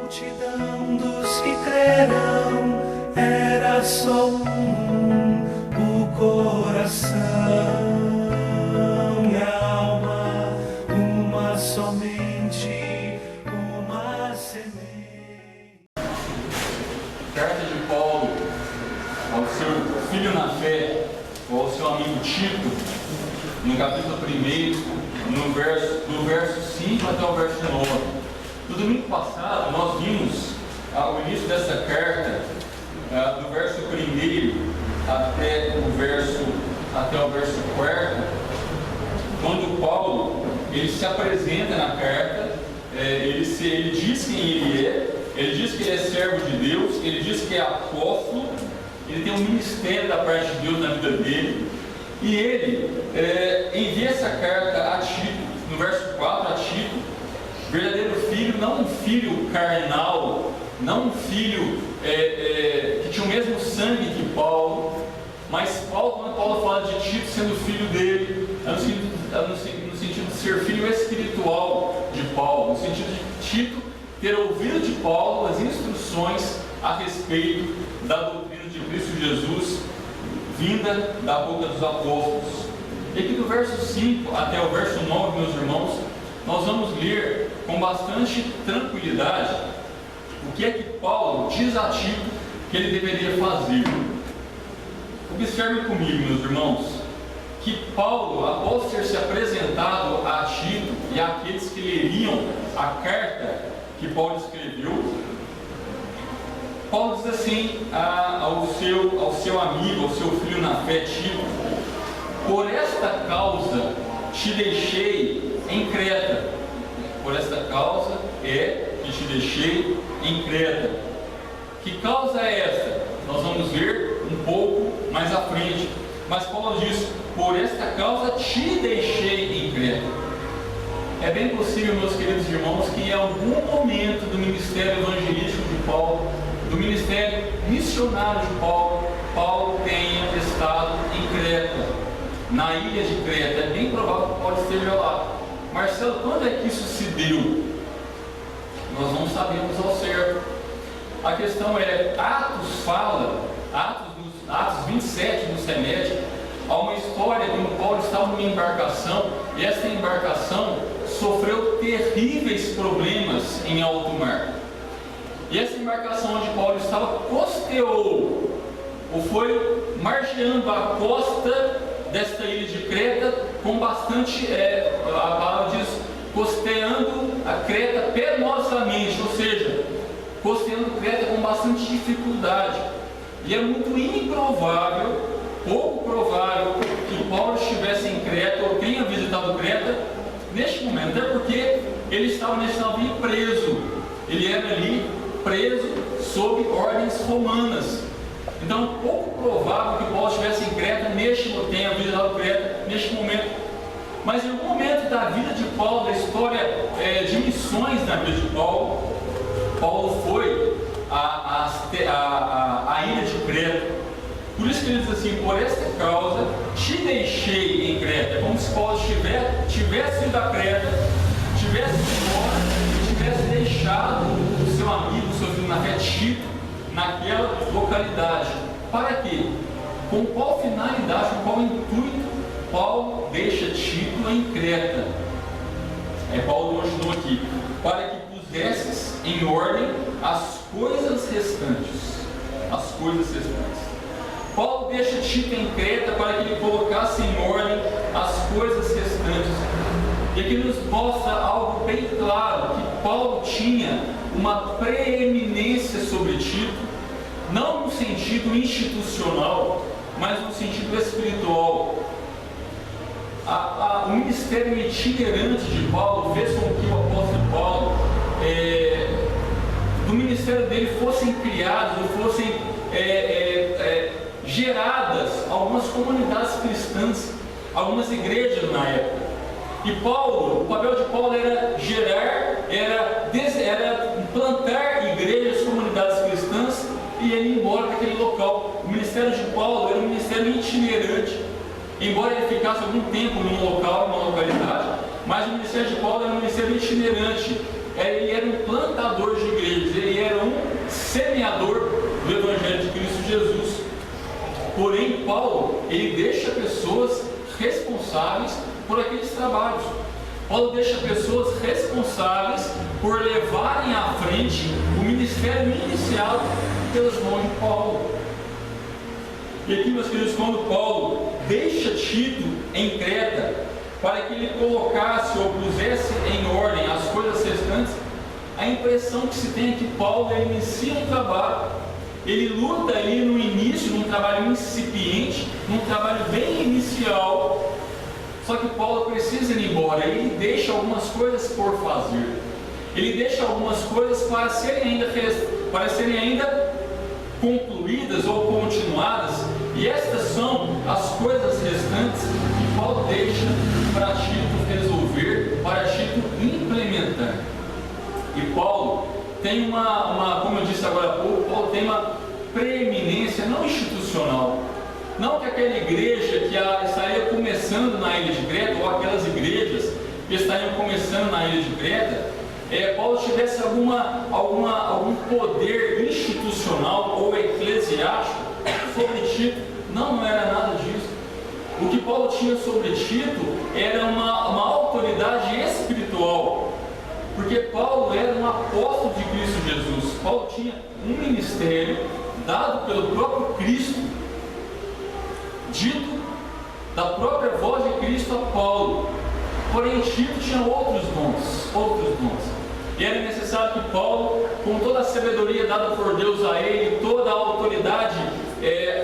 multidão dos que crerão era só o coração e a alma, uma somente, uma semente. Carta de Paulo ao seu filho na fé, ou ao seu amigo Tito, no capítulo 1, do verso 5 até o verso 9. No domingo passado, nós vimos o início dessa carta, do verso 1 até o verso 4, quando Paulo ele se apresenta na carta, ele diz quem ele é, ele diz que ele é servo de Deus, ele diz que é apóstolo, ele tem um ministério da parte de Deus na vida dele, e ele envia essa carta a Tito, no verso 4, a Tito, verdadeiro filho, não um filho carnal, não um filho que tinha o mesmo sangue que Paulo, mas quando Paulo fala de Tito sendo filho dele, no sentido de ser filho espiritual de Paulo, no sentido de Tito ter ouvido de Paulo as instruções a respeito da doutrina de Cristo Jesus, vinda da boca dos apóstolos. E aqui do verso 5 até o verso 9, meus irmãos, nós vamos ler com bastante tranquilidade o que é que Paulo diz a Tito que ele deveria fazer. Observe comigo, meus irmãos, que Paulo, após ter se apresentado a Tito e àqueles que leriam a carta que Paulo escreveu, Paulo diz assim ao seu amigo, ao seu filho na fé, Tito: por esta causa te deixei em Creta. Por esta causa que te deixei em Creta. Que causa é esta? Nós vamos ver um pouco mais à frente. Mas Paulo diz: por esta causa te deixei em Creta. É bem possível, meus queridos irmãos, que em algum momento do ministério evangelístico de Paulo, do ministério missionário de Paulo, Paulo tenha estado em Creta, na ilha de Creta. É bem provável que Paulo esteja lá. Marcelo, quando é que isso se deu? Nós não sabemos ao certo. A questão é, Atos 27 nos remete a uma história de onde Paulo estava numa embarcação, e essa embarcação sofreu terríveis problemas em alto mar. E essa embarcação onde Paulo estava costeou, ou foi margeando a costa desta ilha de Creta com bastante, a palavra diz, costeando a Creta penosamente, ou seja, costeando Creta com bastante dificuldade. E é muito improvável, pouco provável, que Paulo estivesse em Creta ou tenha visitado Creta neste momento, até porque ele estava nesse navio preso, ele era ali preso sob ordens romanas. Então, pouco provável que Paulo estivesse em Creta tenha visitado Creta neste momento. Mas em algum momento da vida de Paulo, da história de missões na vida de Paulo, Paulo foi à ilha de Creta. Por isso que ele diz assim: por esta causa te deixei em Creta. É como se Paulo tivesse ido a Creta, tivesse ido embora e tivesse deixado o seu amigo, o seu filho na fé, Tito, naquela localidade. Para quê? Com qual finalidade, com qual intuito Paulo deixa Tito em Creta? Paulo continua aqui: para que pusesses em ordem as coisas restantes. As coisas restantes. Paulo deixa Tito em Creta para que ele colocasse em ordem as coisas restantes. E aqui nos mostra algo bem claro, que Paulo tinha uma preeminência sobre Tito, não no sentido institucional, mas no sentido espiritual. O ministério itinerante de Paulo fez com que o apóstolo Paulo, do ministério dele, fossem criados, ou fossem geradas algumas comunidades cristãs, algumas igrejas na época. E Paulo, o papel de Paulo era era plantar igrejas, comunidades cristãs, e ele ir embora para aquele local. O ministério de Paulo era um ministério itinerante, embora ele ficasse algum tempo num local, numa localidade, mas o ministério de Paulo era um ministério itinerante. Ele era um plantador de igrejas, ele semeador do Evangelho de Cristo Jesus. Porém, Paulo, ele deixa pessoas responsáveis por aqueles trabalhos. Paulo deixa pessoas responsáveis por levarem à frente o ministério iniciado pelas mãos de Paulo. E aqui, meus queridos, quando Paulo deixa Tito em Creta para que ele colocasse ou pusesse em ordem as coisas restantes, a impressão que se tem é que Paulo inicia um trabalho, ele luta ali no início, num trabalho incipiente, num trabalho bem inicial, só que Paulo precisa ir embora, ele deixa algumas coisas por fazer, ele deixa algumas coisas para serem ainda concluídas ou continuadas, e estas são as coisas restantes que Paulo deixa para Tito resolver, para Tito implementar. E Paulo tem como eu disse agora há pouco, Paulo tem uma preeminência não institucional. Não que aquela igreja que estaria começando na ilha de Creta, ou aquelas igrejas que estariam começando na ilha de Creta, Paulo tivesse algum poder institucional ou eclesiástico sobre Tito. Não era nada disso. O que Paulo tinha sobre Tito era uma autoridade espiritual, porque Paulo era um apóstolo de Cristo Jesus. Paulo tinha um ministério dado pelo próprio Cristo, dito da própria voz de Cristo a Paulo. Porém, Tito tinha outros dons. E era necessário que Paulo, com toda a sabedoria dada por Deus a ele, toda a autoridade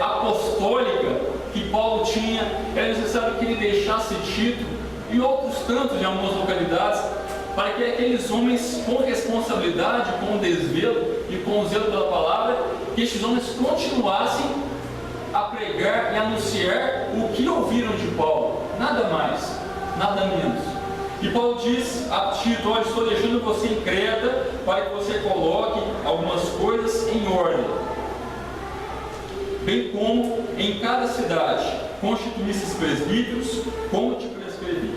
apostólica que Paulo tinha, era necessário que ele deixasse Tito e outros tantos em algumas localidades, para que aqueles homens com responsabilidade, com desvelo e com zelo pela palavra, que estes homens continuassem a pregar e anunciar o que ouviram de Paulo, nada mais, nada menos. E Paulo diz a Tito: olha, estou deixando você em Creta para que você coloque algumas coisas em ordem, bem como em cada cidade constituísse presbíteros, como te prescrevi.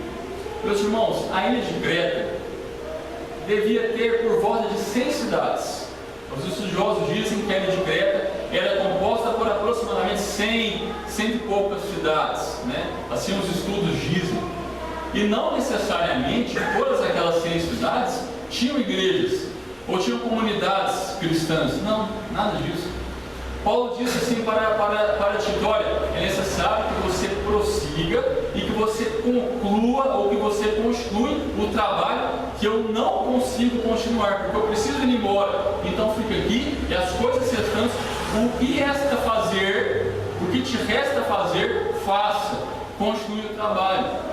Meus irmãos, a ilha de Creta devia ter por volta de 100 cidades. Os estudiosos dizem que a ilha de Creta era composta por aproximadamente 100 e poucas cidades, né? Assim os estudos dizem. E não necessariamente todas aquelas 100 cidades tinham igrejas ou tinham comunidades cristãs. Não, nada disso. Paulo disse assim para Tito: olha, é necessário que você prossiga e que você conclua ou que você continue o trabalho que eu não consigo continuar, porque eu preciso ir embora. Então fica aqui e as coisas restantes, o que te resta fazer, faça, continue o trabalho.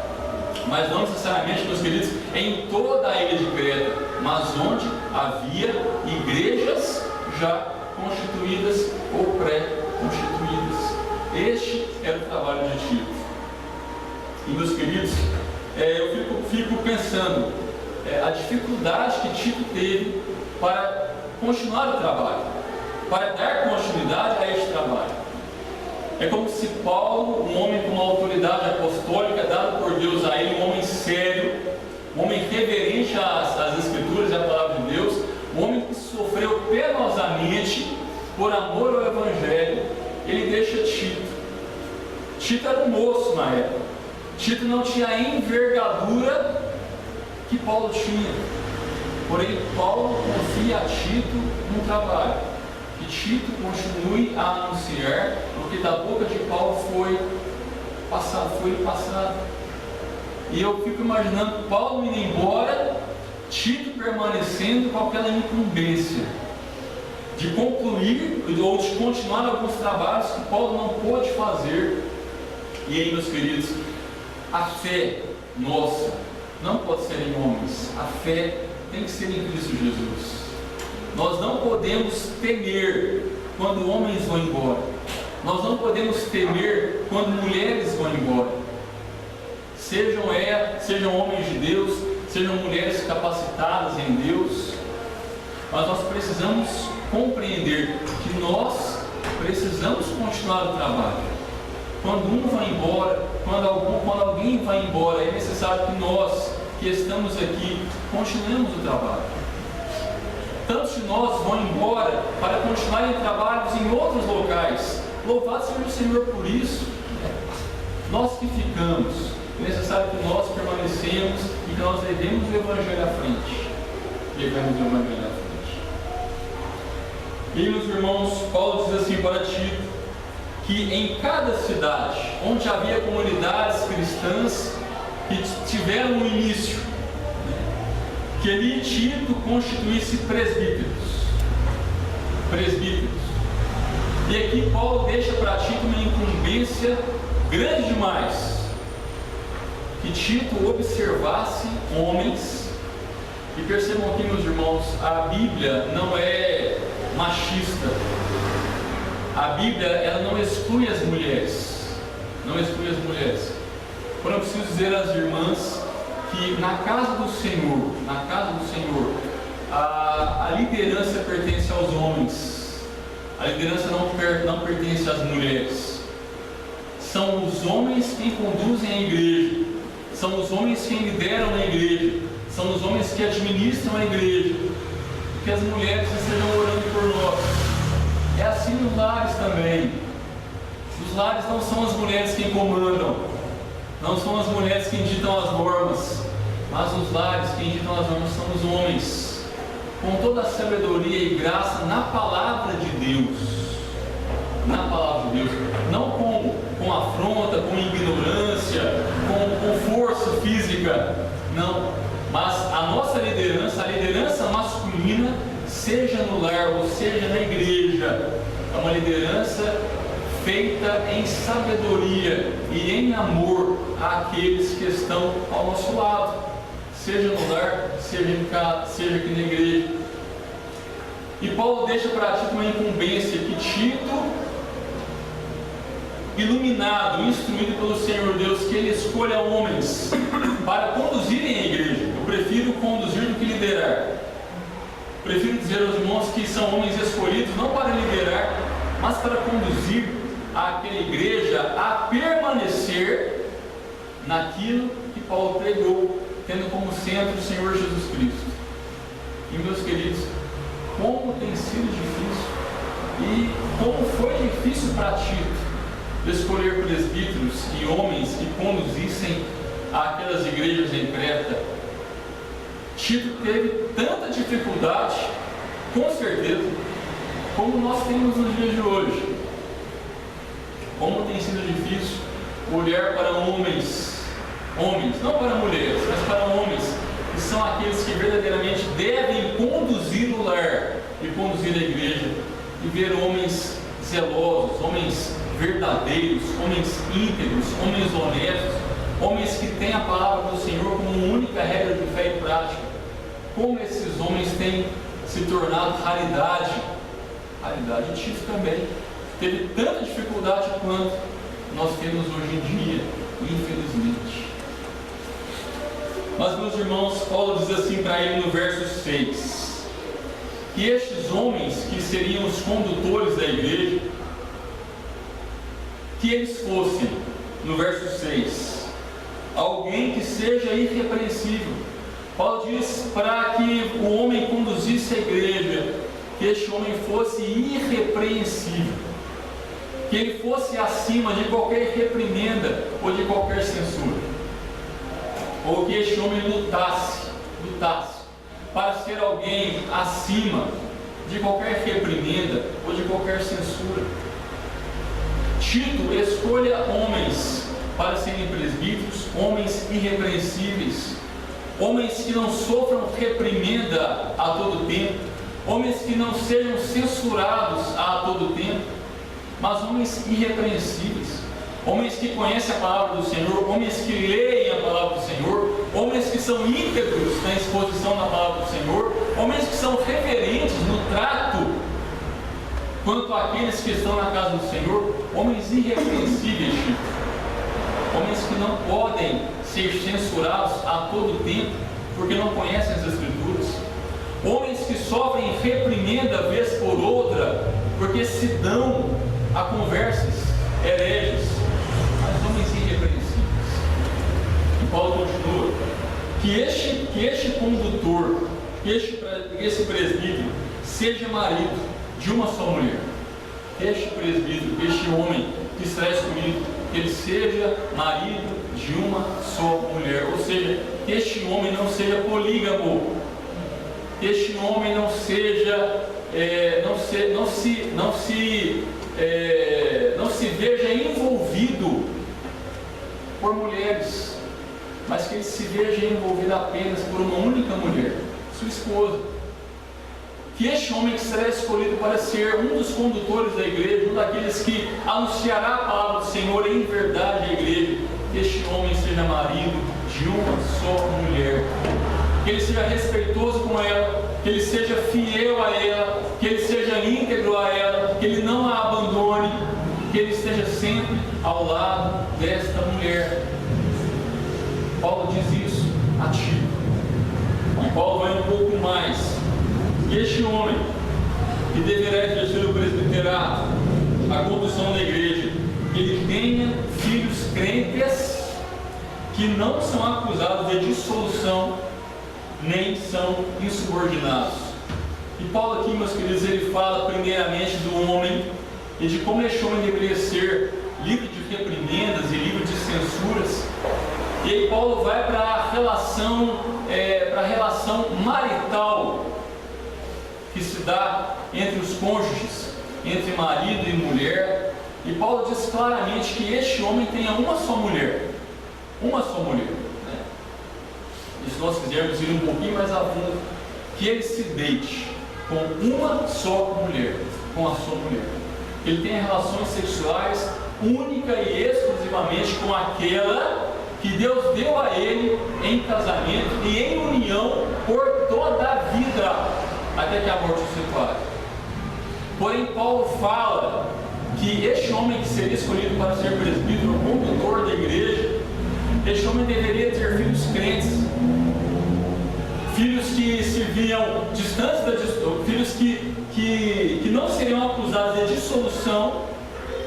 Mas não necessariamente, meus queridos, em toda a ilha de Creta, mas onde havia igrejas já constituídas ou pré-constituídas. Este era o trabalho de Tito. E, meus queridos, eu fico pensando a dificuldade que Tito teve para continuar o trabalho, para dar continuidade a este trabalho. É como se Paulo, um homem com uma autoridade apostólica dada por Deus a ele, um homem sério, um homem reverente às Escrituras e à Palavra de Deus, um homem que sofreu penosamente por amor ao Evangelho, ele deixa Tito. Tito era um moço na época. Tito não tinha a envergadura que Paulo tinha. Porém, Paulo confia a Tito num trabalho. Que Tito continue a anunciar o que da boca de Paulo foi passado. E eu fico imaginando Paulo indo embora, Tito permanecendo com aquela incumbência de concluir ou de continuar alguns trabalhos que Paulo não pôde fazer. E aí, meus queridos, a fé nossa não pode ser em homens, a fé tem que ser em Cristo Jesus. Nós não podemos temer quando homens vão embora. Nós não podemos temer quando mulheres vão embora. Sejam homens de Deus, sejam mulheres capacitadas em Deus. Mas nós precisamos compreender que nós precisamos continuar o trabalho. Quando um vai embora, quando alguém vai embora, é necessário que nós, que estamos aqui, continuemos o trabalho. Tantos de nós vão embora para continuarem trabalhos em outros locais. Louvado seja o Senhor por isso. Nós que ficamos, é necessário que nós permanecemos e que nós levemos o Evangelho à frente. Levemos o Evangelho à frente. E, meus irmãos, Paulo diz assim para Tito, que em cada cidade onde havia comunidades cristãs que tiveram um início, que ali Tito constituísse presbíteros. E aqui Paulo deixa para Tito uma incumbência grande demais, que Tito observasse homens. E percebam aqui, meus irmãos, a Bíblia não é machista. A Bíblia, ela não exclui as mulheres. Não exclui as mulheres. Porém, eu preciso dizer às irmãs que na casa do Senhor, a liderança pertence aos homens. A liderança não pertence às mulheres. São os homens quem conduzem a igreja. São os homens quem lideram na igreja. São os homens que administram a igreja. Que as mulheres estejam orando por nós. É assim nos lares também. Os lares não são as mulheres quem comandam. Não são as mulheres quem ditam as normas. Mas os lares quem ditam as normas são os homens. Com toda a sabedoria e graça na palavra de Deus. Na palavra de Deus. Não com afronta, com ignorância, com força física. Não. Mas a nossa liderança, a liderança masculina, seja no lar ou seja na igreja, é uma liderança feita em sabedoria e em amor àqueles que estão ao nosso lado, seja no lar, seja em casa, seja aqui na igreja. E Paulo deixa para Tito uma incumbência, que Tito, iluminado, instruído pelo Senhor Deus, que ele escolha homens para conduzirem a igreja. Eu prefiro conduzir do que liderar. Prefiro dizer aos irmãos que são homens escolhidos não para liderar, mas para conduzir aquela igreja a permanecer naquilo que Paulo pregou, tendo como centro o Senhor Jesus Cristo. E, meus queridos, como tem sido difícil e como foi difícil para Tito escolher presbíteros e homens que conduzissem aquelas igrejas em Creta. Tito teve tanta dificuldade, com certeza, como nós temos nos dias de hoje. Como tem sido difícil olhar para homens, não para mulheres, mas para homens, que são aqueles que verdadeiramente devem conduzir o lar e conduzir a igreja, e ver homens zelosos, homens verdadeiros, homens íntegros, homens honestos, homens que têm a palavra do Senhor como única regra de fé e prática. Como esses homens têm se tornado raridade. Tito também teve tanta dificuldade quanto nós temos hoje em dia, infelizmente. Mas, meus irmãos, Paulo diz assim para ele no verso 6, que estes homens que seriam os condutores da igreja, que eles fossem, no verso 6, alguém que seja irrepreensível. Paulo diz para que o homem conduzisse a igreja, que este homem fosse irrepreensível, que ele fosse acima de qualquer reprimenda ou de qualquer censura, ou que este homem lutasse para ser alguém acima de qualquer reprimenda ou de qualquer censura. Tito escolha homens para serem presbíteros, homens irrepreensíveis, homens que não sofram reprimenda a todo tempo, homens que não sejam censurados a todo tempo, mas homens irrepreensíveis, homens que conhecem a palavra do Senhor, homens que leem a palavra do Senhor, homens que são íntegros na exposição da palavra do Senhor, homens que são reverentes no trato quanto àqueles que estão na casa do Senhor, homens irrepreensíveis, homens que não podem ser censurados a todo tempo, porque não conhecem as Escrituras, homens que sofrem reprimenda vez por outra, porque se dão a conversas hereges, mas homens irrepreensíveis. E Paulo continua, que este condutor, que esse presbítero seja marido de uma só mulher. Este presbítero, este homem que será escolhido, que ele seja marido de uma só mulher. Ou seja, que este homem não seja polígamo, que este homem não seja, não se veja envolvido por mulheres, mas que ele se veja envolvido apenas por uma única mulher, sua esposa. Que este homem que será escolhido para ser um dos condutores da igreja, um daqueles que anunciará a palavra do Senhor em verdade à igreja, que este homem seja marido de uma só mulher, que ele seja respeitoso com ela, que ele seja fiel a ela, que ele seja íntegro a ela, que ele não a abandone, que ele esteja sempre ao lado desta mulher. Paulo diz isso a Tito. E Paulo vai um pouco mais. Que este homem, que deverá exercer o presbiterato, a condução da igreja, que ele tenha filhos crentes que não são acusados de dissolução, nem são insubordinados. E Paulo aqui, meus queridos, ele fala primeiramente do homem e de como este homem deveria ser livre de reprimendas e livre de censuras. E aí Paulo vai para a relação marital que se dá entre os cônjuges, entre marido e mulher. E Paulo diz claramente que este homem tenha uma só mulher. Uma só mulher. Né? E se nós quisermos ir um pouquinho mais a fundo, que ele se deite com uma só mulher, com a sua mulher. Ele tenha relações sexuais única e exclusivamente com aquela que Deus deu a ele em casamento e em união por toda a vida, até que a morte o separe. Porém, Paulo fala que este homem que seria escolhido para ser presbítero, condutor da igreja, este homem deveria ter filhos crentes, filhos que serviam distantes da dissolução, filhos que não seriam acusados de dissolução,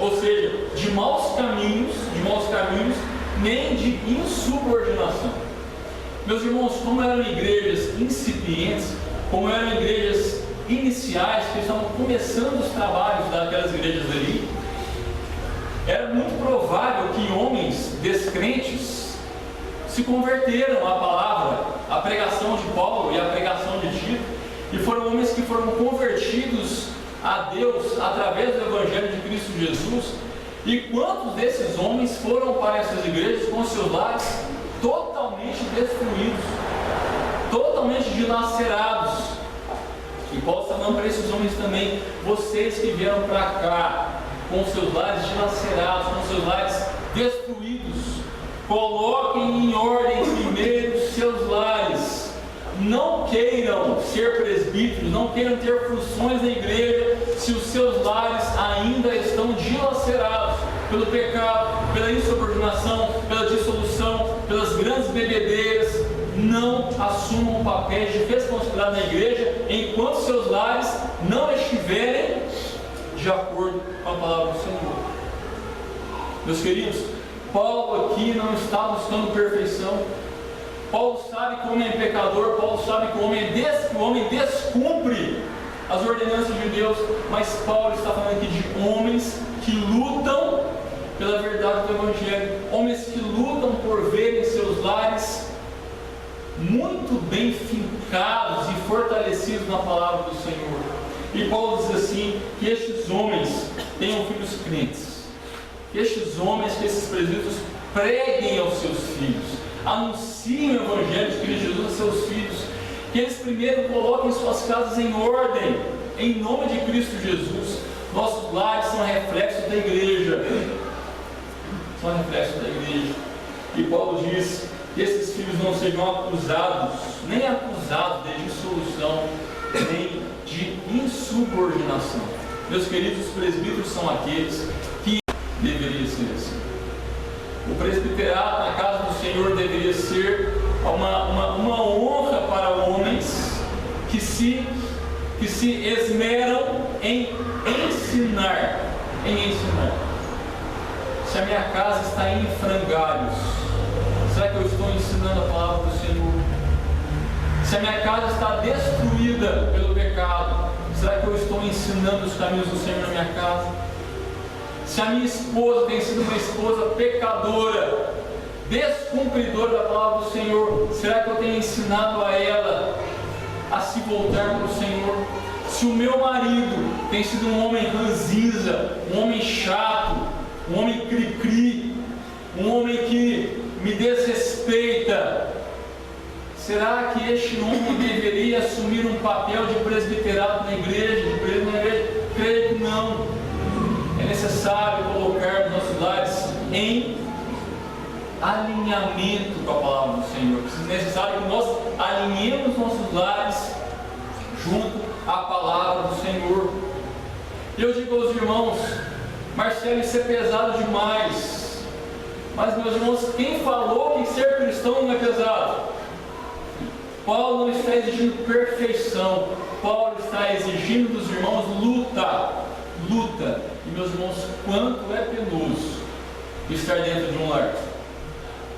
ou seja, de maus caminhos, nem de insubordinação. Meus irmãos, como eram igrejas incipientes, como eram igrejas iniciais, que estavam começando os trabalhos daquelas igrejas ali, era muito provável que homens descrentes se converteram à palavra, à pregação de Paulo e à pregação de Tito, e foram homens que foram convertidos a Deus através do Evangelho de Cristo Jesus. E quantos desses homens foram para essas igrejas com seus lares totalmente destruídos, totalmente dilacerados? E Paulo está falando para esses homens também: vocês que vieram para cá com seus lares dilacerados, com seus lares destruídos, coloquem em ordem primeiro seus lares. Não queiram ser presbíteros, não queiram ter funções na igreja se os seus lares ainda estão dilacerados pelo pecado, pela insubordinação, pela dissolução, pelas grandes bebedeiras. Não assumam papéis de responsabilidade na igreja enquanto seus lares não estiverem de acordo com a palavra do Senhor. Meus queridos, Paulo aqui não está buscando perfeição. Paulo sabe que o homem é pecador, Paulo sabe que o homem descumpre as ordenanças de Deus, mas Paulo está falando aqui de homens que lutam pela verdade do Evangelho, homens que lutam por verem seus lares muito bem fincados e fortalecidos na palavra do Senhor. E Paulo diz assim, que estes homens tenham filhos crentes, que estes homens, que esses presbíteros preguem aos seus filhos, anunciem o Evangelho de Cristo Jesus a seus filhos, que eles primeiro coloquem suas casas em ordem, em nome de Cristo Jesus. Nossos lares são reflexos da igreja, são reflexos da igreja. E Paulo diz que esses filhos não sejam acusados, nem acusados de dissolução, nem de insubordinação. Meus queridos, os presbíteros são aqueles que deveriam ser assim. O presbiterato na casa do Senhor deveria ser uma honra para homens que se esmeram em ensinar. Se a minha casa está em frangalhos, será que eu estou ensinando a palavra do Senhor? Se a minha casa está destruída pelo pecado, será que eu estou ensinando os caminhos do Senhor na minha casa? Se a minha esposa tem sido uma esposa pecadora, descumpridora da palavra do Senhor, será que eu tenho ensinado a ela a se voltar para o Senhor? Se o meu marido tem sido um homem ranzinza, um homem chato, um homem cri-cri, um homem que me desrespeita, será que este homem deveria assumir um papel de presbiterato na igreja, de preso na igreja? Creio que não. É necessário colocar nossos lares em alinhamento com a palavra do Senhor. É necessário que nós alinhemos nossos lares junto à palavra do Senhor. Eu digo aos irmãos, Marcelo, isso é pesado demais. Mas, meus irmãos, quem falou que ser cristão não é pesado? Paulo não está exigindo perfeição. Paulo está exigindo dos irmãos luta. E, meus irmãos, quanto é penoso estar dentro de um lar.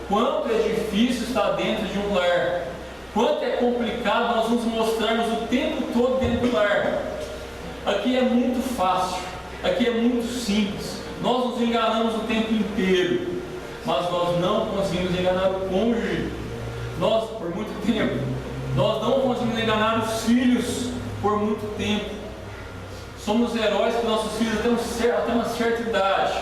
Quanto é difícil estar dentro de um lar. Quanto é complicado nós nos mostrarmos o tempo todo dentro do lar. Aqui é muito fácil. Aqui é muito simples. Nós nos enganamos o tempo inteiro. Mas nós não conseguimos enganar o cônjuge. Nós, por muito tempo. Nós não conseguimos enganar os filhos por muito tempo. Somos heróis para nossos filhos até uma certa idade.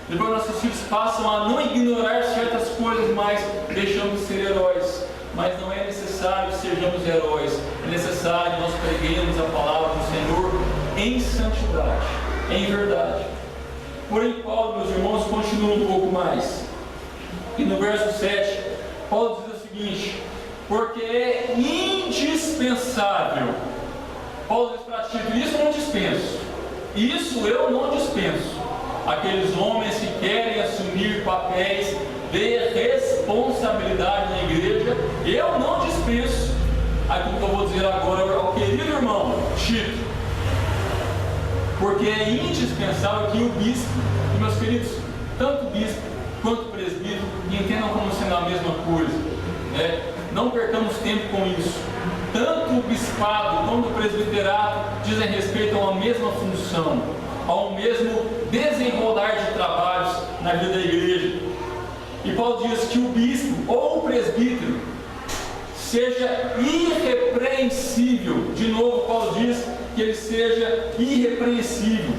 Depois nossos filhos passam a não ignorar certas coisas, mas deixamos de ser heróis. Mas não é necessário que sejamos heróis. É necessário que nós preguemos a palavra do Senhor em santidade, em verdade. Porém, Paulo, meus irmãos, continua um pouco mais. E no verso 7, Paulo diz o seguinte: porque é indispensável. Paulo diz para Tito: isso eu não dispenso. Isso eu não dispenso. Aqueles homens que querem assumir papéis de responsabilidade na igreja, eu não dispenso. Aquilo que eu vou dizer agora ao querido irmão Tito. Porque é indispensável que o bispo, e meus queridos, tanto o bispo quanto o presbítero, entendam como sendo a mesma coisa. Não percamos tempo com isso. Tanto o bispado quanto o presbiterato dizem respeito a uma mesma função, ao mesmo desenrolar de trabalhos na vida da igreja. E Paulo diz que o bispo ou o presbítero seja irrepreensível. De novo, Paulo diz que ele seja irrepreensível,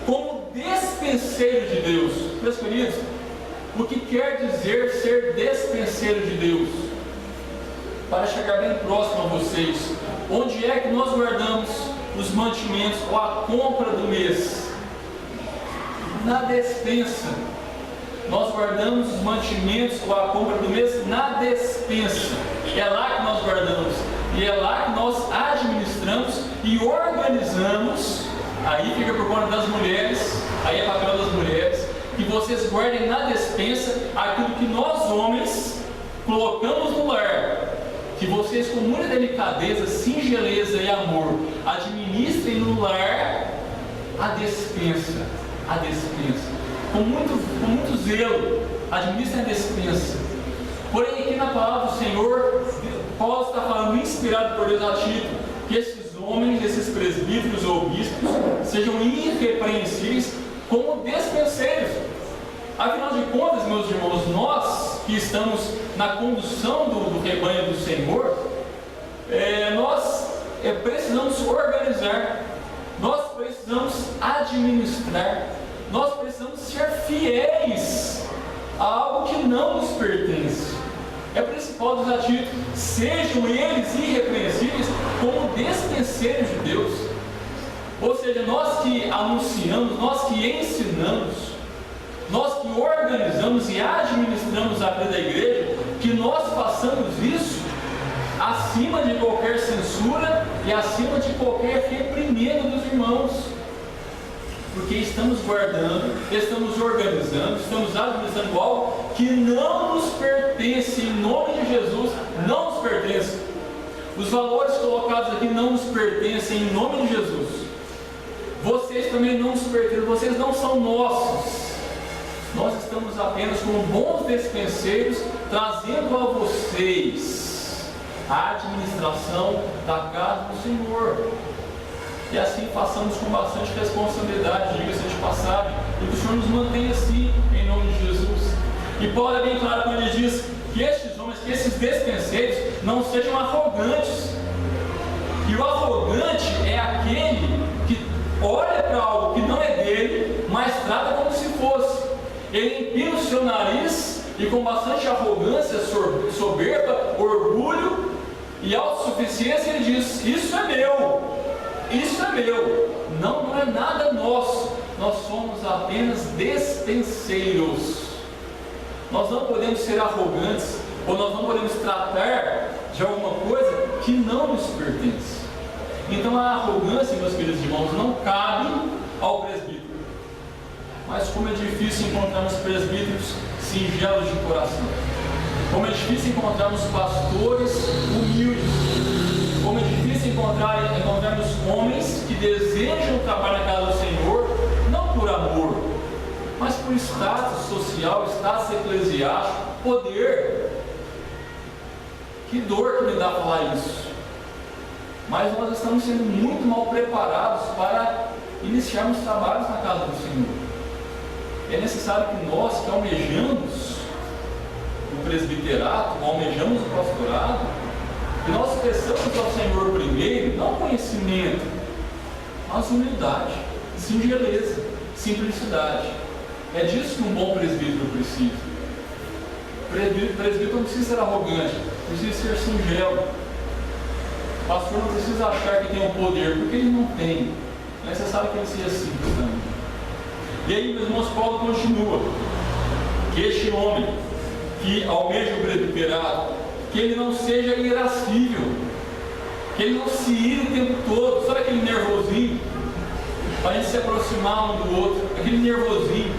como despenseiro de Deus. Meus queridos, o que quer dizer ser despenseiro de Deus? Para chegar bem próximo a vocês, onde é que nós guardamos os mantimentos ou a compra do mês? Na despensa. Nós guardamos os mantimentos ou a compra do mês na despensa. É lá que nós guardamos. E é lá que nós administramos e organizamos. Aí fica por conta das mulheres. Aí é papel das mulheres. Que vocês guardem na despensa aquilo que nós homens colocamos no lar. Que vocês, com muita delicadeza, singeleza e amor, administrem no lar a despensa. A despensa. Com muito zelo, administrem a despensa. Porém, aqui na palavra do Senhor, Paulo está falando, inspirado por Deus a Tito, que esses homens, esses presbíteros ou bispos, sejam irrepreensíveis como despenseiros. Afinal de contas, meus irmãos, nós que estamos na condução do rebanho do Senhor, nós precisamos organizar, nós precisamos administrar, nós precisamos ser fiéis a algo que não nos pertence. É por isso que Paulo diz a Tito: sejam eles irrepreensíveis como despenseiros de Deus. Ou seja, nós que anunciamos, nós que ensinamos, nós que organizamos e administramos a vida da igreja, que nós façamos isso acima de qualquer censura e acima de qualquer reprimenda dos irmãos. Porque estamos guardando, estamos organizando, estamos administrando algo que não nos pertence, em nome de Jesus, não nos pertence. Os valores colocados aqui não nos pertencem, em nome de Jesus. Vocês também não nos pertencem, vocês não são nossos. Nós estamos apenas como bons despenseiros, trazendo a vocês a administração da casa do Senhor. E assim façamos com bastante responsabilidade, diga-se de passagem, e que o Senhor nos mantenha assim, em nome de Jesus. E Paulo é bem claro quando ele diz que estes homens, que esses despenseiros não sejam arrogantes. E o arrogante é aquele que olha para algo que não é dele, mas trata como se fosse. Ele empina o seu nariz e com bastante arrogância, soberba, orgulho e autossuficiência ele diz: isso é meu, isso é meu. Não é nada nosso, nós somos apenas despenseiros. Nós não podemos ser arrogantes, ou nós não podemos tratar de alguma coisa que não nos pertence. Então a arrogância, meus queridos irmãos, não cabe ao presbítero. Mas como é difícil encontrarmos presbíteros singelos de coração, como é difícil encontrarmos pastores humildes, como é difícil encontrarmos homens que desejam trabalhar na casa do Senhor, não por amor, mas por status social, status eclesiástico, poder. Que dor que me dá falar isso. Mas nós estamos sendo muito mal preparados para iniciarmos trabalhos na casa do Senhor. É necessário que nós que almejamos o presbiterato, almejamos o pastorado, que nós peçamos ao Senhor primeiro, não conhecimento, mas humildade, singeleza, simplicidade. É disso que um bom presbítero precisa. O presbítero não precisa ser arrogante, precisa ser singelo. O pastor não precisa achar que tem um poder, porque ele não tem. É necessário que ele seja simples também. E aí, meus irmãos, Paulo continua: que este homem que almeja o presbiterato, que ele não seja irascível, que ele não se ire o tempo todo. Sabe aquele nervosinho? Para a gente se aproximar um do outro, aquele nervosinho,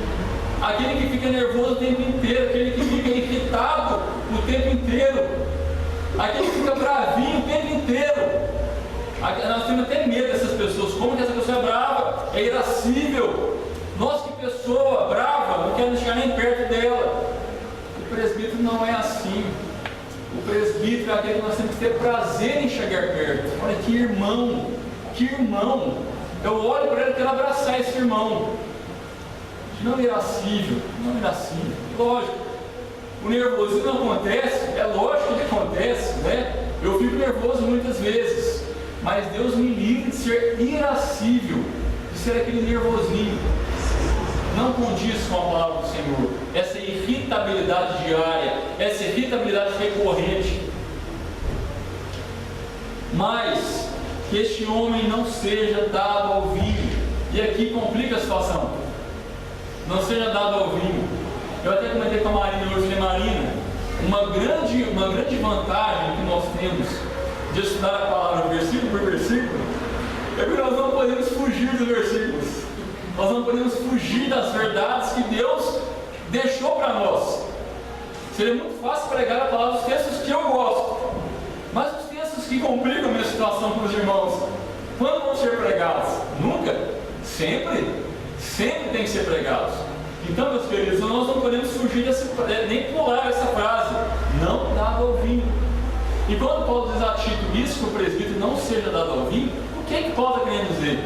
aquele que fica nervoso o tempo inteiro, aquele que fica irritado o tempo inteiro, aquele que fica bravinho o tempo inteiro. Nós temos até medo dessas pessoas. Como que essa pessoa é brava? É irascível. Nossa, que pessoa brava, não quero chegar nem perto dela. O presbítero não é assim. O presbítero é aquele que nós temos que ter prazer em chegar perto. Olha que irmão, que irmão. Eu olho para ele e quero abraçar esse irmão. Não irascível, não irascível. Lógico, o nervosismo não acontece, é lógico que acontece, né? Eu fico nervoso muitas vezes, mas Deus me livre de ser irascível, de ser aquele nervosinho. Não condiz com a palavra do Senhor, essa irritabilidade diária, essa irritabilidade recorrente. Mas que este homem não seja dado ao vinho, e aqui complica a situação. Não seja dado ao vinho. Eu até comentei com a Marina hoje, falei: Marina, uma grande vantagem que nós temos de estudar a palavra versículo por versículo é que nós não podemos fugir dos versículos. Nós não podemos fugir das verdades que Deus deixou para nós. Seria muito fácil pregar a palavra dos textos que eu gosto, mas os textos que complicam a minha situação para os irmãos, quando vão ser pregados? Nunca. Sempre tem que ser pregados. Então, meus queridos, nós não podemos fugir nem pular essa frase: não dado ao vinho. E quando Paulo diz a Tito isso, que o presbítero não seja dado ao vinho, o que Paulo está querendo dizer?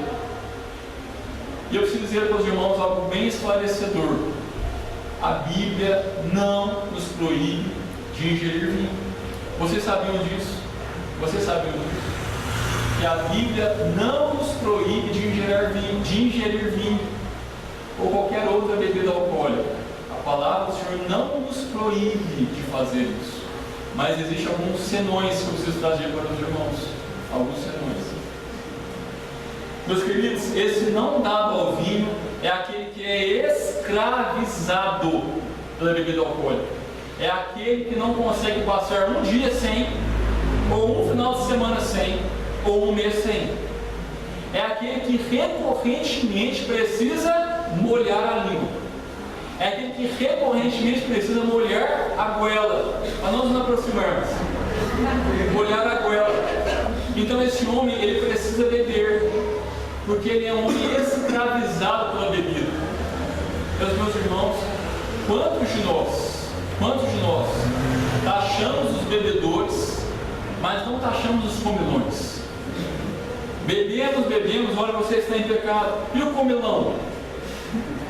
E eu preciso dizer para os irmãos algo bem esclarecedor: a Bíblia não nos proíbe de ingerir vinho. Vocês sabiam disso? Vocês sabiam disso? Que a Bíblia não nos proíbe de ingerir vinho ou qualquer outra bebida alcoólica. A palavra do Senhor não nos proíbe de fazer isso. Mas existem alguns senões que eu preciso trazer para os irmãos. Alguns senões. Meus queridos, esse não dado ao vinho é aquele que é escravizado pela bebida alcoólica. É aquele que não consegue passar um dia sem, ou um final de semana sem, ou um mês sem. É aquele que recorrentemente precisa molhar a língua. É aquele que recorrentemente precisa molhar a goela, para não nos aproximarmos. Molhar a goela. Então esse homem, ele precisa beber, porque ele é um homem escravizado pela bebida. Meus irmãos, quantos de nós taxamos os bebedores mas não taxamos os comilões. Bebemos, olha, você está em pecado. E o comilão?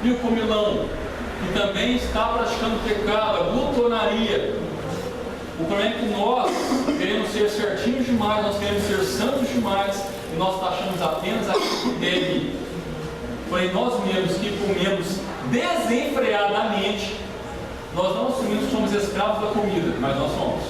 E o comilão, que também está praticando pecado, a glutonaria. O problema é que nós queremos ser certinhos demais, nós queremos ser santos demais, e nós taxamos apenas aquilo que deve. Porém, nós mesmos que comemos desenfreadamente, nós não assumimos que somos escravos da comida, mas nós somos.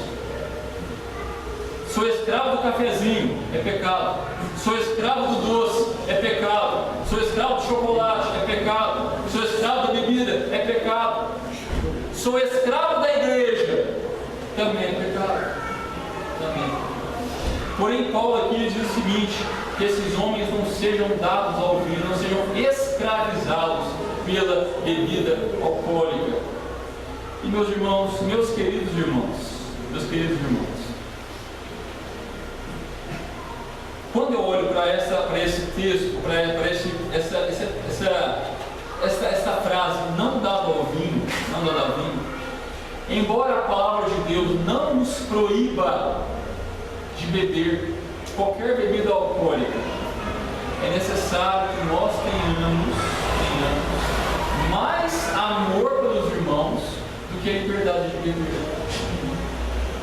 Sou escravo do cafezinho, é pecado. Sou escravo do doce, é pecado. Sou escravo do chocolate, é pecado. Sou escravo da bebida, é pecado. Sou escravo da igreja, também é pecado. Também. Porém, Paulo aqui diz o seguinte: que esses homens não sejam dados ao vinho, não sejam escravizados pela bebida alcoólica. E meus irmãos, meus queridos irmãos, quando eu olho para esse texto, para essa frase, não dado ao vinho, embora a palavra de Deus não nos proíba de beber qualquer bebida alcoólica, é necessário que nós tenhamos mais amor pelos irmãos do que a liberdade de beber.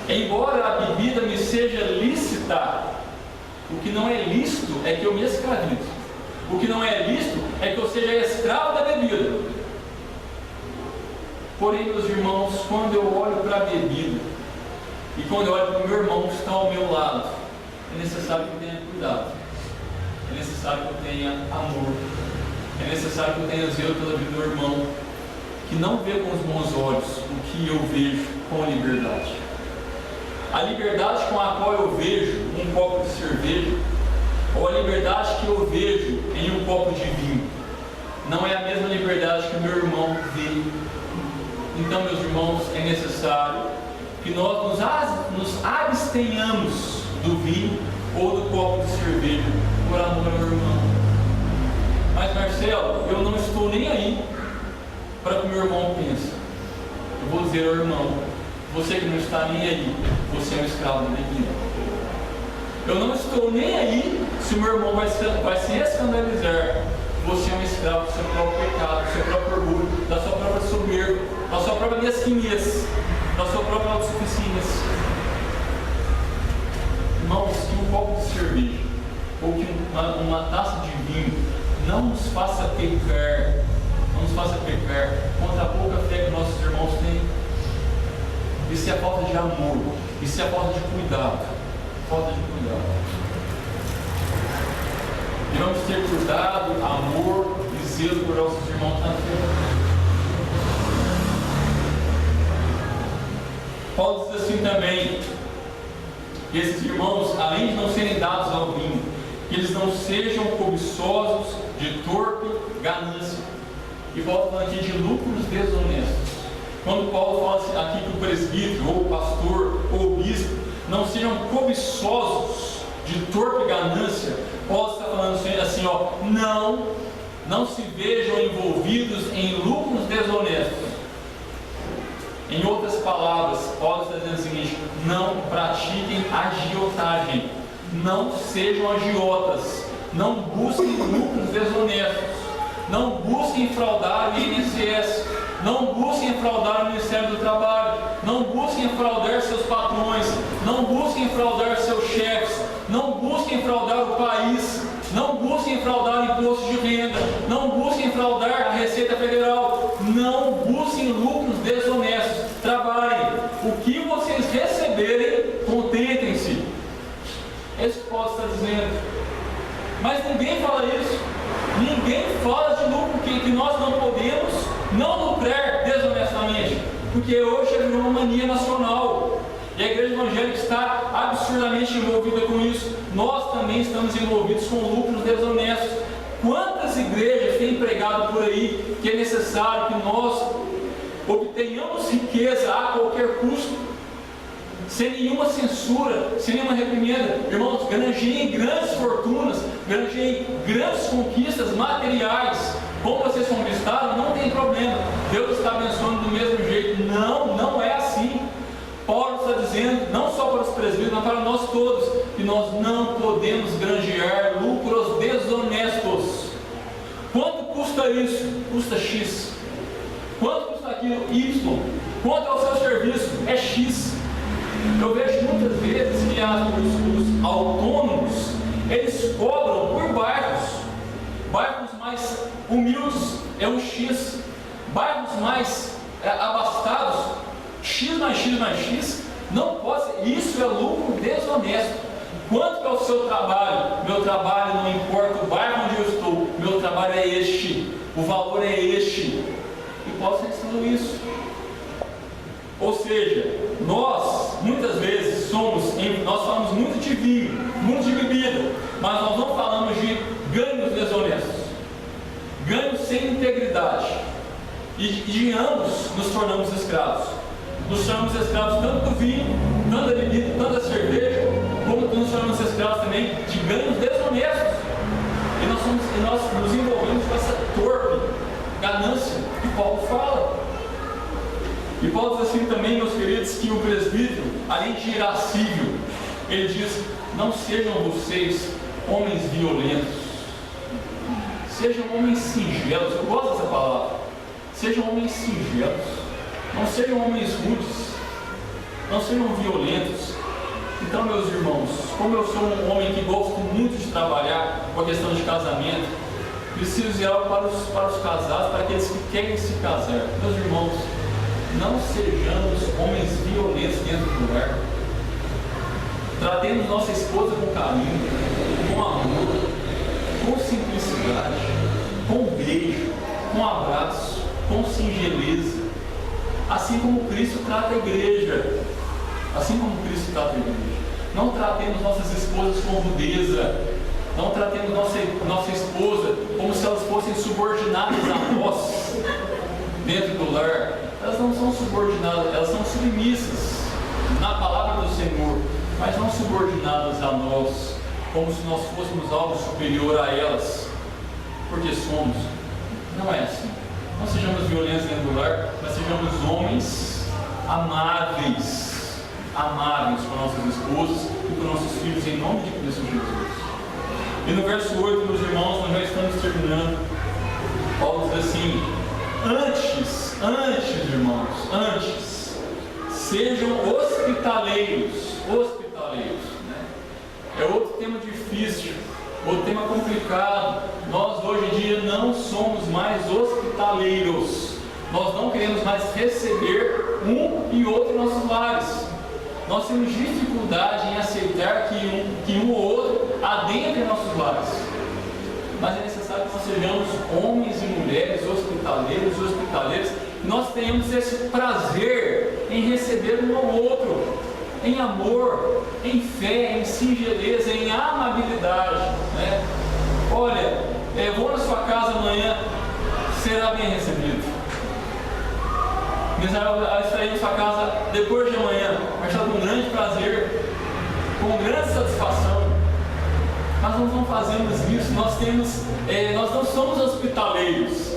Embora a bebida me seja lícita, o que não é lícito é que eu me escravize. O que não é lícito é que eu seja escravo da bebida. Porém, meus irmãos, quando eu olho para a bebida e quando eu olho para o meu irmão que está ao meu lado, é necessário que eu tenha cuidado, é necessário que eu tenha amor, é necessário que eu tenha zelo pela vida do meu irmão, que não vê com os bons olhos o que eu vejo com a liberdade. A liberdade com a qual eu vejo um copo de cerveja, ou a liberdade que eu vejo em um copo de vinho, não é a mesma liberdade que o meu irmão vê. Então, meus irmãos, é necessário que nós nos abstenhamos do vinho ou do copo de cerveja por amor ao meu irmão. Mas, Marcelo, eu não estou nem aí para o que o meu irmão pensa. Eu vou dizer ao irmão: você que não está nem aí, você é um escravo da bebida. Eu não estou nem aí se o meu irmão vai se escandalizar. Você é um escravo do seu próprio pecado, do seu próprio orgulho, da sua própria soberba, da sua própria mesquinhez, da sua própria autossuficiência. Irmãos, que um copo de cerveja ou que uma taça de vinho não nos faça pecar, contra a pouca fé que nossos irmãos têm. Isso é a falta de amor, isso é a falta de cuidado. Devemos ter cuidado, amor e zelo por nossos irmãos na fé. Paulo diz assim também, que esses irmãos, além de não serem dados ao vinho, que eles não sejam cobiçosos de torpe ganância. E Paulo fala aqui de lucros desonestos. Quando Paulo fala aqui que o presbítero, ou o pastor, ou o bispo, não sejam cobiçosos de torpe ganância, Paulo está falando assim, não se vejam envolvidos em lucros desonestos. Em outras palavras, Paulo está dizendo o seguinte: não pratiquem agiotagem, não sejam agiotas, não busquem lucros desonestos, não busquem fraudar o INSS, não busquem fraudar o Ministério do Trabalho, não busquem fraudar seus patrões, não busquem fraudar seus chefes, não busquem fraudar o país, não busquem fraudar o imposto de renda, não busquem fraudar a Receita Federal, não busquem lucros desonestos. Trabalhem, o que vocês receberem, contentem-se. É isso que Paulo está dizendo. Mas ninguém fala isso. Ninguém fala de lucro que nós não podemos não lucrar desonestamente, porque hoje é uma mania nacional e a igreja evangélica está absurdamente envolvida com isso. Nós também estamos envolvidos com lucros desonestos. Quantas igrejas têm pregado por aí que é necessário que nós obtenhamos riqueza a qualquer custo, sem nenhuma censura, sem nenhuma reprimenda? Irmãos, granjeiem grandes fortunas, granjeiem grandes conquistas materiais. Como vocês conquistaram, não tem problema, Deus está abençoando do mesmo jeito. Não é assim. Paulo está dizendo, não só para os presbíteros, mas para nós todos, que nós não podemos granjear lucros desonestos. Quanto custa isso? Custa X. Quanto custa aquilo? Y. Quanto é o seu serviço? É X. Eu vejo muitas vezes que os autônomos, eles cobram por bairros. Bairros mais humildes é um X. Bairros mais abastados, X mais X mais X, não pode ser. Isso é lucro desonesto. Quanto é o seu trabalho? Meu trabalho, não importa o bairro onde eu estou, meu trabalho é este, o valor é este. E posso ensinar isso. Ou seja, nós muitas vezes nós falamos muito de vinho, muito de bebida, mas nós não falamos de ganhos desonestos, ganhos sem integridade. E de ambos nos tornamos escravos. Nos tornamos escravos tanto do vinho, tanto da bebida, tanto da cerveja, como nos tornamos escravos também de ganhos desonestos. E nós nos envolvemos com essa torpe ganância que Paulo fala. E Paulo diz assim também, meus queridos, que o presbítero, além de irascível, ele diz: não sejam vocês homens violentos, sejam homens singelos. Eu gosto dessa palavra. Sejam homens singelos, não sejam homens rudes, não sejam violentos. Então, meus irmãos, como eu sou um homem que gosto muito de trabalhar com a questão de casamento, preciso dizer algo para os casados, para aqueles que querem se casar. Meus irmãos, não sejamos homens violentos dentro do lar. Tratemos nossa esposa com carinho, com amor, com simplicidade, com beijo, com abraço, com singeleza, assim como Cristo trata a igreja. Assim como Cristo trata a igreja. Não tratemos nossas esposas com rudeza. Não tratemos nossa esposa como se elas fossem subordinadas a nós dentro do lar. Elas não são subordinadas, elas são submissas na palavra do Senhor, mas não subordinadas a nós, como se nós fôssemos algo superior a elas, porque somos. Não é assim. Não sejamos violentos dentro do lar, mas sejamos homens amáveis com nossas esposas e com nossos filhos, em nome de Cristo Jesus. E no verso 8, meus irmãos, nós já estamos terminando. Paulo diz assim: antes, irmãos, sejam hospitaleiros, né? É outro tema difícil, outro tema complicado. Nós hoje em dia não somos mais hospitaleiros. Nós não queremos mais receber um e outro em nossos lares. Nós temos dificuldade em aceitar que um ou outro adentre em nossos lares. Mas é necessário que nós sejamos homens e mulheres hospitaleiros e hospitaleiras. Nós tenhamos esse prazer em receber um ao outro, em amor, em fé, em singeleza, em amabilidade, né? Olha, eu vou na sua casa amanhã, será bem recebido. Eu estarei na sua casa depois de amanhã, mas está com grande prazer, com grande satisfação. Mas nós não fazemos isso, nós não somos hospitaleiros,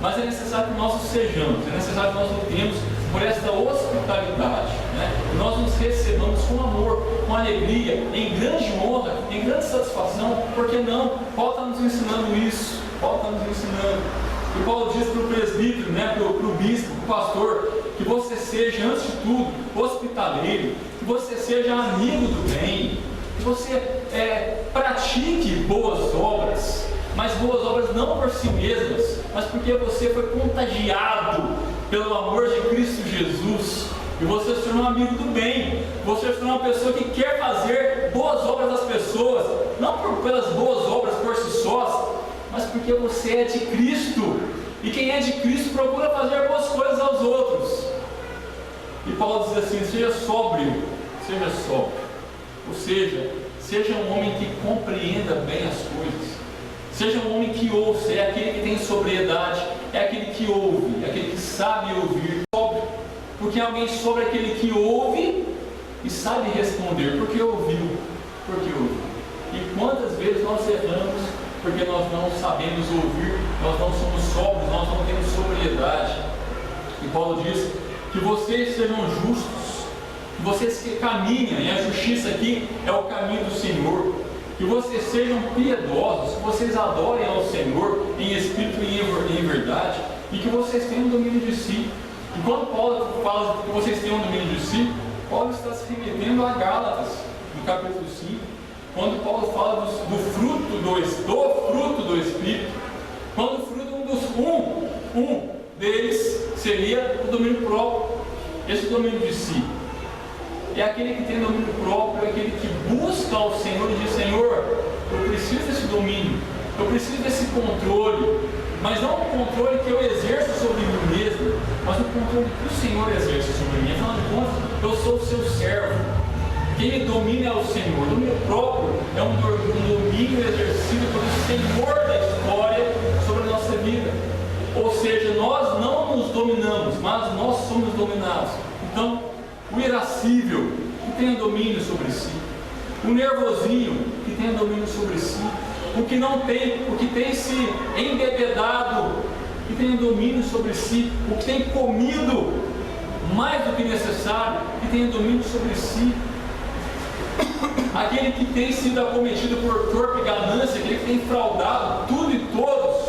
mas é necessário que nós o sejamos, é necessário que nós lutemos por esta hospitalidade, né? Nós nos recebamos com amor, com alegria, em grande honra, em grande satisfação. Por que não? Paulo está nos ensinando isso. E Paulo diz para o presbítero, né, para o bispo, para o pastor, que você seja, antes de tudo, hospitaleiro, que você seja amigo do bem, que você pratique boas obras, mas boas obras não por si mesmas, mas porque você foi contagiado pelo amor de Cristo Jesus, e você se tornou um amigo do bem, você se tornou uma pessoa que quer fazer boas obras às pessoas, não pelas boas obras por si sós, mas porque você é de Cristo, e quem é de Cristo procura fazer boas coisas aos outros. E Paulo diz assim: seja sóbrio, ou seja, seja um homem que compreenda bem as coisas, seja um homem que ouça, é aquele que tem sobriedade, é aquele que ouve, é aquele que sabe ouvir. Sóbrio, porque alguém sobre aquele que ouve e sabe responder, porque ouviu. E quantas vezes nós erramos porque nós não sabemos ouvir, nós não somos sóbrios, nós não temos sobriedade. E Paulo diz que vocês sejam justos, que vocês que caminhem, e a justiça aqui é o caminho do Senhor, que vocês sejam piedosos, que vocês adorem ao Senhor em espírito e em verdade, e que vocês tenham domínio de si. E quando Paulo fala que vocês tenham domínio de si, Paulo está se remetendo a Gálatas, no capítulo 5, quando Paulo fala do fruto do Espírito, quando o fruto um deles seria o domínio próprio. Esse domínio de si é aquele que tem domínio próprio, é aquele que busca ao Senhor e diz: Senhor, eu preciso desse domínio, eu preciso desse controle, mas não o controle que eu exerço sobre mim mesmo, mas o controle que o Senhor exerce sobre mim. Afinal de contas, eu sou o seu servo. Quem me domina é o Senhor. O domínio próprio é um domínio exercido pelo Senhor da história sobre a nossa vida. Ou seja, nós não nos dominamos, mas nós somos dominados. Então, o irascível, que tenha domínio sobre si. O nervosinho, que tenha domínio sobre si. O que tem se embebedado, que tenha domínio sobre si. O que tem comido mais do que necessário, que tenha domínio sobre si. Aquele que tem sido acometido por torpe ganância, aquele que tem fraudado tudo e todos,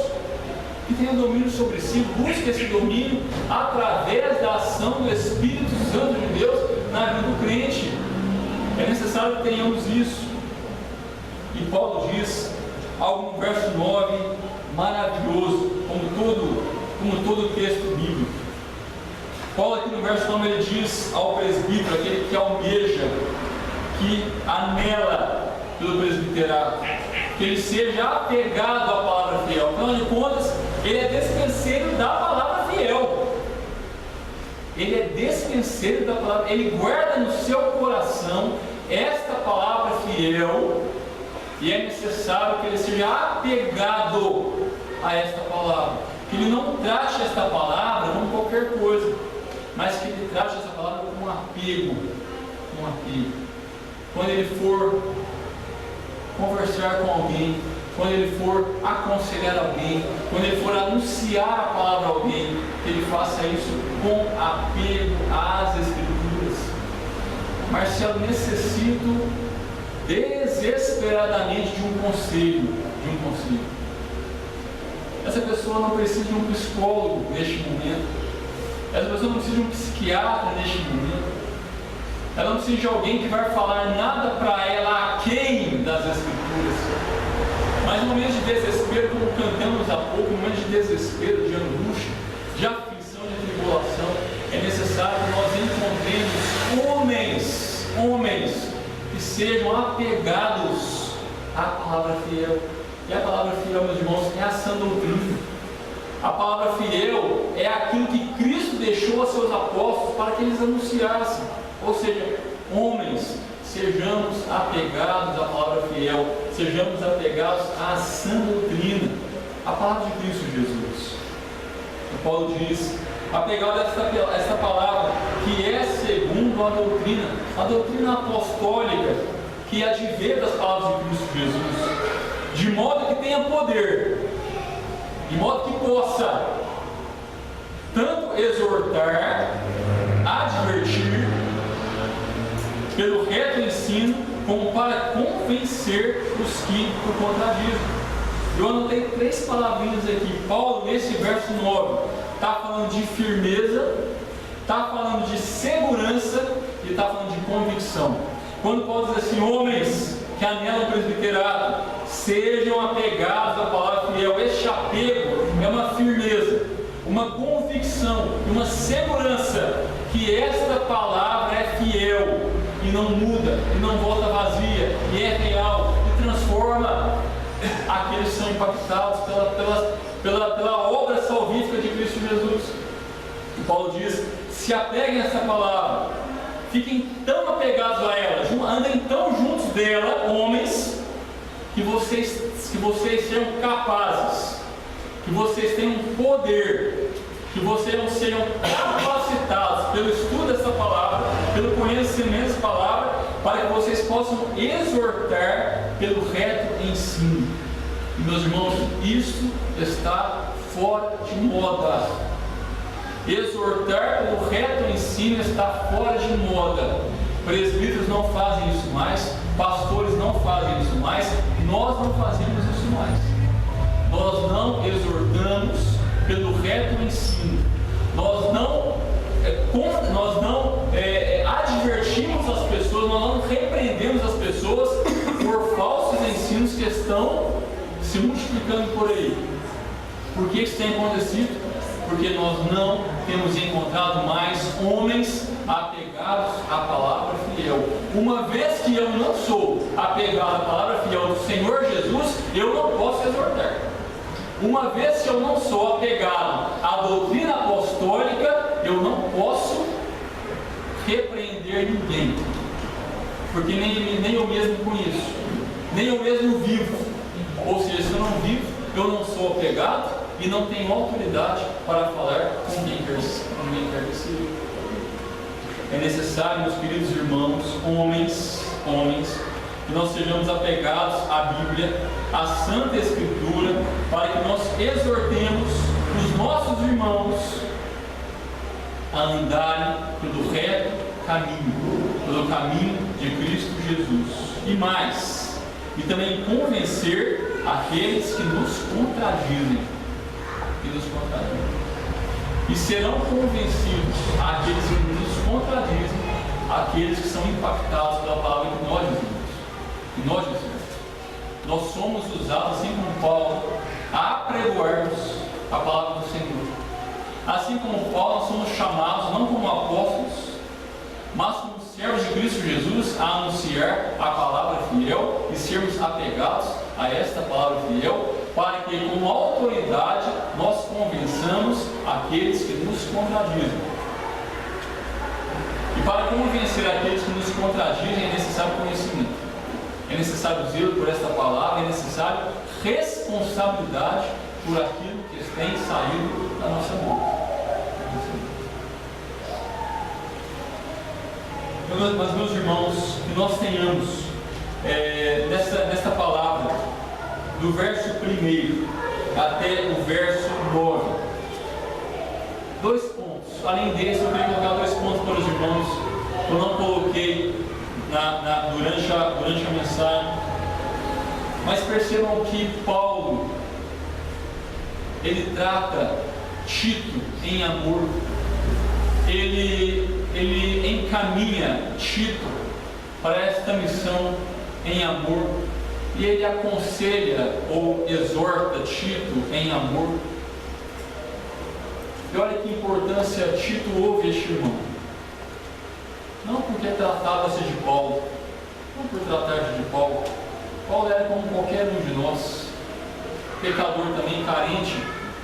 que tenha domínio sobre si, busque esse domínio através da ação do Espírito Santo de Deus na vida do crente. É necessário que tenhamos isso. E Paulo diz algo no verso 9, maravilhoso, como todo o texto bíblico. Paulo aqui no verso 9 ele diz ao presbítero, aquele que almeja, que anela pelo presbiterato, que ele seja apegado à palavra fiel. Afinal de contas, ele é despenseiro da palavra fiel. Ele é despenseiro da palavra, ele guarda no seu coração esta palavra fiel, e é necessário que ele seja apegado a esta palavra, que ele não trate esta palavra como qualquer coisa, mas que ele trate essa palavra com apego. Quando ele for conversar com alguém, quando ele for aconselhar alguém, quando ele for anunciar a palavra a alguém, que ele faça isso com apego às Escrituras. Marcelo, necessito desesperadamente de um conselho. Essa pessoa não precisa de um psicólogo neste momento. Essa pessoa não precisa de um psiquiatra neste momento. Ela não precisa de alguém que vai falar nada para ela aquém das Escrituras. Mas no momento de desespero, como cantamos há pouco, no momento de desespero, de angústia, de aflição, de tribulação, é necessário que nós encontremos homens que sejam apegados à palavra fiel. E a palavra fiel, meus irmãos, é a sã doutrina. A palavra fiel é aquilo que Cristo deixou a seus apóstolos para que eles anunciassem. Ou seja, homens, sejamos apegados à palavra fiel, sejamos apegados à sã doutrina, a palavra de Cristo Jesus. O Paulo diz, apegado a esta palavra, que é segundo a doutrina apostólica, que advém das palavras de Cristo Jesus, de modo que tenha poder, de modo que possa tanto exortar, advertir, pelo reto ensino, como para convencer os que o contradizem. Eu anotei 3 palavrinhas aqui. Paulo, nesse verso 9, está falando de firmeza, está falando de segurança e está falando de convicção. Quando Paulo diz assim, homens que anelam o presbiterato, sejam apegados à palavra fiel. Este apego é uma firmeza, uma convicção, uma segurança que esta palavra é fiel, e não muda, e não volta vazia, e é real, e transforma aqueles que são impactados pela obra salvífica de Cristo Jesus. E Paulo diz, se apeguem a essa palavra, fiquem tão apegados a ela, andem tão juntos dela, homens, que vocês sejam capazes, que vocês tenham poder, que vocês sejam capacitados pelo estudo dessa palavra, pelo conhecimento dessa palavra, para que vocês possam exortar pelo reto ensino. E, meus irmãos, isso está fora de moda. Exortar pelo reto ensino está fora de moda. presbíteros não fazem isso mais, pastores não fazem isso mais, nós não fazemos isso mais. Nós não exortamos pelo reto ensino, nós não advertimos as pessoas, nós não repreendemos as pessoas por falsos ensinos que estão se multiplicando por aí. Por que isso tem acontecido? Porque nós não temos encontrado mais homens apegados à palavra fiel. Uma vez que eu não sou apegado à palavra fiel do Senhor Jesus, eu não posso exortar. Uma vez que eu não sou apegado à doutrina apostólica, eu não posso repreender ninguém, porque nem eu mesmo conheço, nem eu mesmo vivo. Ou seja, se eu não vivo, eu não sou apegado e não tenho autoridade para falar com quem quer que seja. É necessário, meus queridos irmãos, homens, que nós sejamos apegados à Bíblia, à Santa Escritura, para que nós exortemos os nossos irmãos a andarem pelo reto caminho, pelo caminho de Cristo Jesus. E mais, e também convencer aqueles que nos contradizem. E serão convencidos aqueles que nos contradizem, aqueles que são impactados pela palavra que nós dizemos. Nós somos usados, assim como Paulo, a apregoarmos a palavra do Senhor. Assim como Paulo, nós somos chamados não como apóstolos, mas como servos de Cristo Jesus, a anunciar a palavra fiel e sermos apegados a esta palavra fiel, para que com autoridade nós convençamos aqueles que nos contradizem. E para convencer aqueles que nos contradizem é necessário conhecimento, é necessário zelo por esta palavra, é necessário responsabilidade por aquilo que tem saído da nossa boca. Mas, meus irmãos, que nós tenhamos nesta palavra, do verso 1 até o verso 9, 2 pontos. Além desse, eu queria colocar 2 pontos para os irmãos que eu não coloquei durante a mensagem. Mas percebam que Paulo, ele trata Tito em amor, ele encaminha Tito para esta missão em amor, e ele aconselha ou exorta Tito em amor. E olha que importância Tito ouve este irmão, não porque tratava-se de Paulo, não por tratar-se de Paulo. Paulo era como qualquer um de nós, pecador também, carente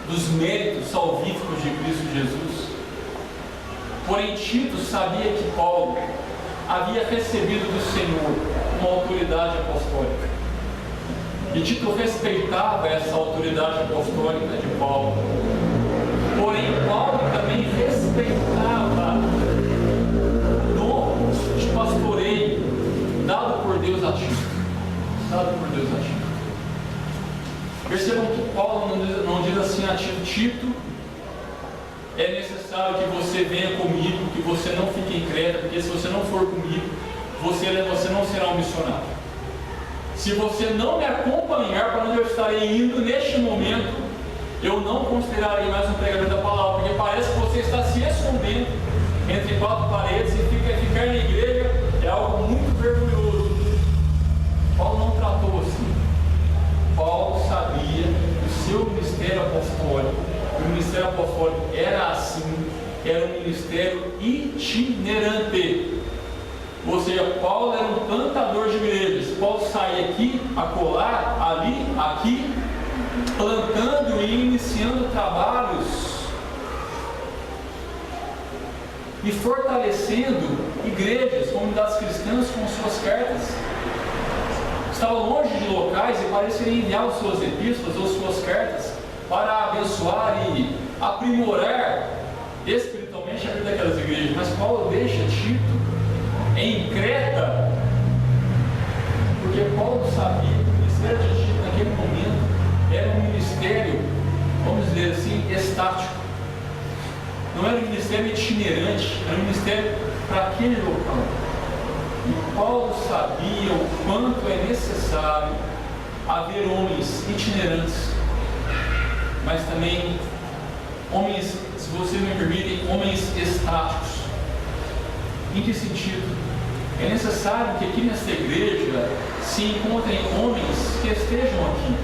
dos méritos salvíficos de Cristo Jesus. Porém, Tito sabia que Paulo havia recebido do Senhor uma autoridade apostólica. E Tito respeitava essa autoridade apostólica de Paulo. Porém, Paulo também respeitava o dom de pastoreio dado por Deus a Tito. Percebam que Paulo não diz assim a Tito: Tito, é necessário que você venha comigo, que você não fique em Creta, porque se você não for comigo, você não será um missionário. Se você não me acompanhar para onde eu estarei indo neste momento, eu não considerarei mais um pregador da palavra, porque parece que você está se escondendo entre 4 paredes e ficar na igreja é algo muito vergonhoso. Paulo não tratou assim. Paulo sabia que o seu ministério apostólico, o ministério apostólico era assim, era um ministério itinerante. Ou seja, Paulo era um plantador de igrejas. Paulo saía aqui, acolá, ali, aqui, plantando e iniciando trabalhos e fortalecendo igrejas, comunidades cristãs com suas cartas. Estava longe de locais e pareceria enviar suas epístolas ou suas cartas para abençoar e aprimorar espiritualmente a vida daquelas igrejas. Mas Paulo deixa Tito em Creta, porque Paulo sabia que o ministério de Tito naquele momento era um ministério, vamos dizer assim, estático. Não era um ministério itinerante, era um ministério para aquele local. E Paulo sabia o quanto é necessário haver homens itinerantes, mas também homens, se vocês me permitem, homens estáticos. Em que sentido? É necessário que aqui nesta igreja se encontrem homens que estejam aqui.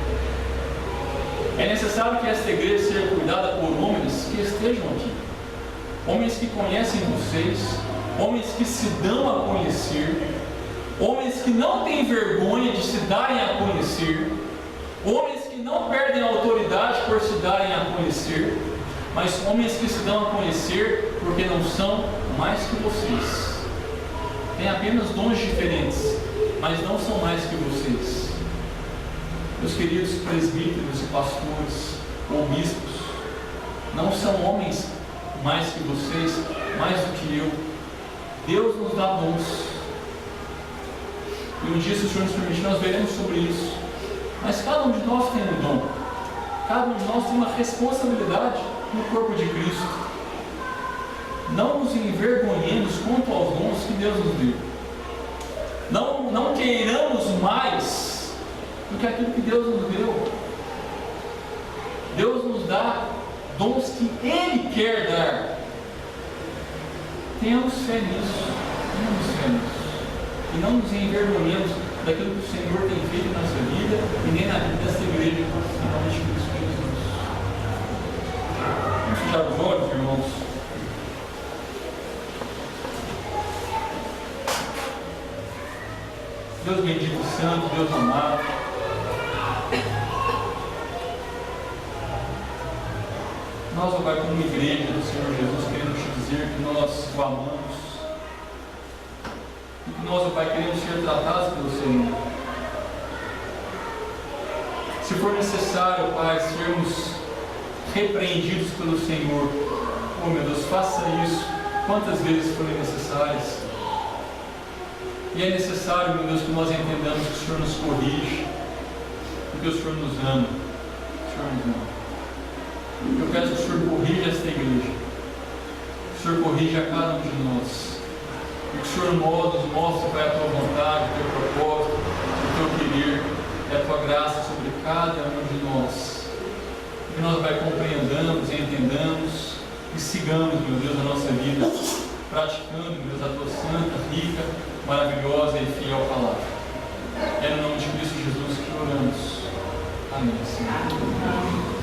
É necessário que esta igreja seja cuidada por homens que estejam aqui. Homens que conhecem vocês, homens que se dão a conhecer, homens que não têm vergonha de se darem a conhecer, homens que não perdem a autoridade por se darem a conhecer, mas homens que se dão a conhecer porque não são mais que vocês. Têm apenas dons diferentes, mas não são mais que vocês. Meus queridos presbíteros e pastores ou bispos, não são homens mais que vocês, mais do que eu. Deus nos dá dons. E um dia, se o Senhor nos permitir, nós veremos sobre isso. Mas cada um de nós tem um dom. Cada um de nós tem uma responsabilidade no corpo de Cristo. Não nos envergonhemos quanto aos dons que Deus nos deu. Não queiramos mais do que aquilo que Deus nos deu. Deus nos dá dons que Ele quer dar. Tenhamos fé nisso. E não nos envergonhemos daquilo que o Senhor tem feito na nossa vida e nem na vida desta igreja, em nome de Cristo Jesus. Vamos fechar os olhos, irmãos. Deus bendito e santo, Deus amado, nós, ó Pai, como igreja do Senhor Jesus, queremos te dizer que nós o amamos e que nós, ó Pai, queremos ser tratados pelo Senhor. Se for necessário, Pai, sermos repreendidos pelo Senhor, oh meu Deus, faça isso quantas vezes forem necessárias. E é necessário, meu Deus, que nós entendamos que o Senhor nos corrige, porque o Senhor nos ama. O Senhor nos ama. Eu peço que o Senhor corrija esta igreja, que o Senhor corrija a cada um de nós, e que o Senhor nos mostre, Pai, a tua vontade, o teu propósito, o teu querer e a tua graça sobre cada um de nós. Que nós, Pai, compreendamos e entendamos e sigamos, meu Deus, a nossa vida, praticando, meu Deus, a tua santa, rica, maravilhosa e fiel palavra. É no nome de Cristo Jesus que oramos. Amém, Senhor.